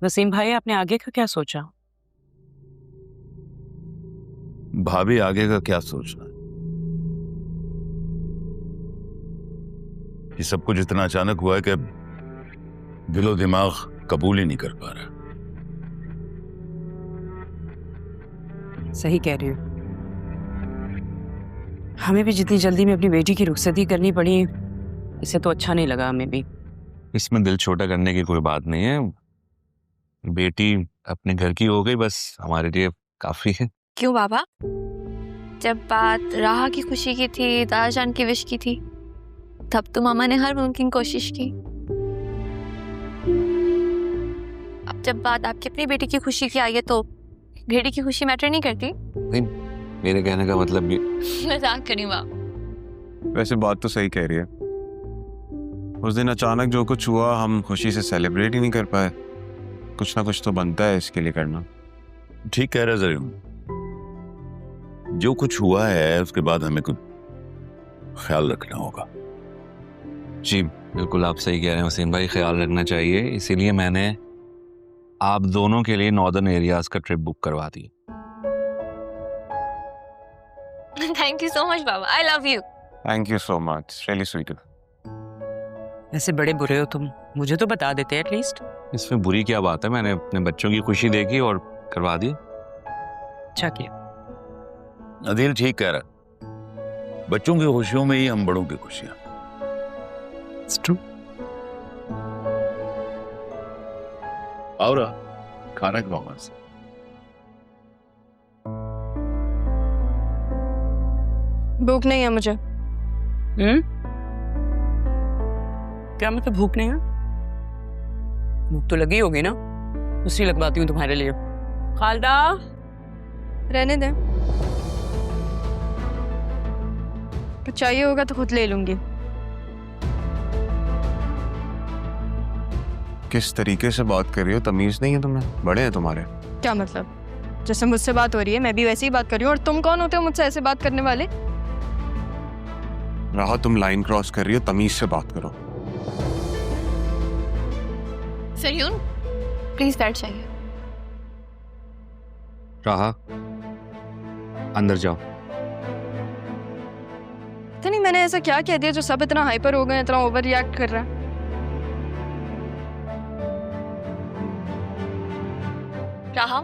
वसीम भाई, आपने आगे का क्या सोचा? भाभी आगे का क्या सोचना है? ये सब कुछ इतना अचानक हुआ है कि दिलो दिमाग कबूल ही नहीं कर पा रहा। सही कह रही हो। हमें भी जितनी जल्दी में अपनी बेटी की रुखसती करनी पड़ी, इसे तो अच्छा नहीं लगा हमें भी। इसमें दिल छोटा करने की कोई बात नहीं है। बेटी अपने घर की हो गई, बस हमारे लिए काफी है। क्यों बाबा? जब बात राहा की खुशी की थी, दादाजान की विश की थी, तब तो मामा ने हर मुमकिन कोशिश की। अब जब बात आपकी अपनी बेटी की खुशी की आई है तो बेटी की खुशी मैटर नहीं करती? नहीं, मेरे कहने का मतलब भी मजाक करी बाबा। वैसे बात तो सही कह रही है। उस दिन अचानक जो कुछ हुआ, हम खुशी से सेलिब्रेट ही नहीं कर पाए। कुछ ना कुछ तो बनता है इसके लिए करना। ठीक कह रहे जरूर। जो कुछ हुआ है उसके बाद हमें कुछ ख्याल रखना होगा। जी बिल्कुल, आप सही कह रहे हैं वसीम भाई, ख्याल रखना चाहिए। इसीलिए मैंने आप दोनों के लिए नॉर्दर्न एरियाज का ट्रिप बुक करवा दी। थैंक यू सो मच बाबा, I love you. Thank you so much, really sweet. ऐसे बड़े बुरे हो तुम, मुझे तो बता देते एटलीस्ट। इसमें बुरी क्या बात है? मैंने अपने बच्चों की खुशी देखी और करवा दी। अच्छा किया। अदील ठीक कह रहा। बच्चों की खुशियों में ही हम बड़ों की खुशियां। It's true. और खाना खवाऊंगा। भूख नहीं है मुझे। क्या मतलब भूख नहीं है? भूख तो लगी होगी ना, उसी लगवाती हूँ तुम्हारे लिए। खालदा, रहने दे, कुछ चाहिए होगा तो खुद ले लूंगी। किस तरीके से बात कर रही हो? तमीज नहीं है तुम्हें? बड़े हैं तुम्हारे। क्या मतलब? जैसे मुझसे बात हो रही है मैं भी वैसे ही बात कर रही हूँ, और तुम कौन होते हो मुझसे ऐसे बात करने वाले? राह, तुम लाइन क्रॉस कर रही हो, तमीज से बात करो। सरयून प्लीज बैठ जाइए। राहा, अंदर जाओ। पता नहीं मैंने ऐसा क्या कह दिया जो सब इतना हाइपर हो गए, इतना ओवर रिएक्ट कर रहा है। राहा,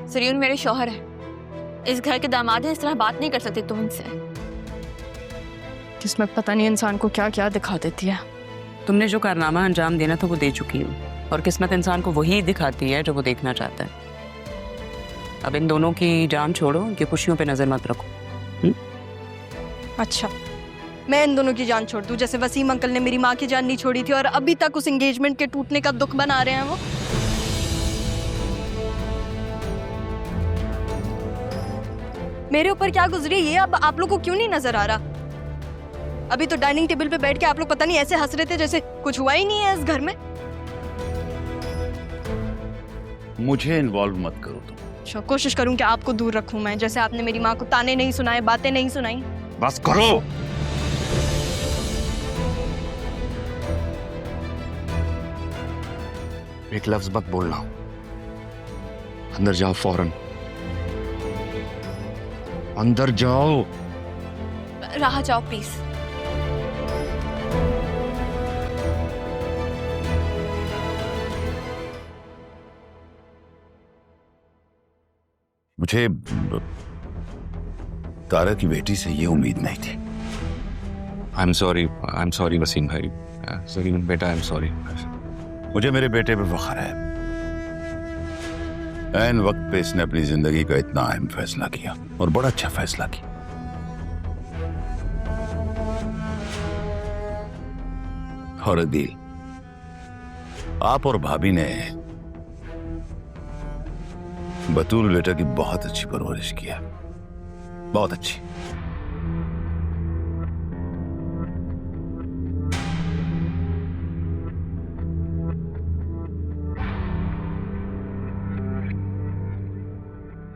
सरयून मेरे शौहर है, इस घर के दामाद है, इस तरह बात नहीं कर सकती तुम इनसे। किस्मत पता नहीं इंसान को क्या क्या दिखा देती है। तुमने जो कारनामा अंजाम देना था वो दे चुकी हूँ, और किस्मत इंसान को वही दिखाती है जो वो देखना चाहता है। अब इन दोनों की जान छोड़ो, उनकी खुशियों पे नजर मत रखो। अच्छा, मैं इन दोनों की जान छोड़ दूं जैसे वसीम अंकल ने मेरी माँ की जान नहीं छोड़ी थी और अभी तक उस एंगेजमेंट के टूटने का दुख बना रहे हैं वो। मेरे ऊपर क्या गुजरी ये अब आप लोग को क्यों नहीं नजर आ रहा? अभी तो डाइनिंग टेबल पे बैठ के आप लोग पता नहीं ऐसे हंस रहे थे जैसे कुछ हुआ ही नहीं है इस घर में। मुझे इन्वॉल्व मत करो तुम। अच्छा, कोशिश करूं कि आपको दूर रखूं मैं, जैसे आपने मेरी माँ को ताने नहीं सुनाए, बातें नहीं सुनाई। बस करो। एक लफ्ज मत बोलना। अंदर जाओ फौरन, अंदर जाओ। राह जाओ प्लीज। मुझे तारा की बेटी से ये उम्मीद नहीं थी। आई एम सॉरी वसीम भाई। सलीम बेटा, आई एम सॉरी। मुझे मेरे बेटे पे फख्र है। ऐन वक्त पे इसने अपनी जिंदगी का इतना अहम फैसला किया, और बड़ा अच्छा फैसला किया। और अदील, आप और भाभी ने बतूल बेटा की बहुत अच्छी परवरिश किया, बहुत अच्छी।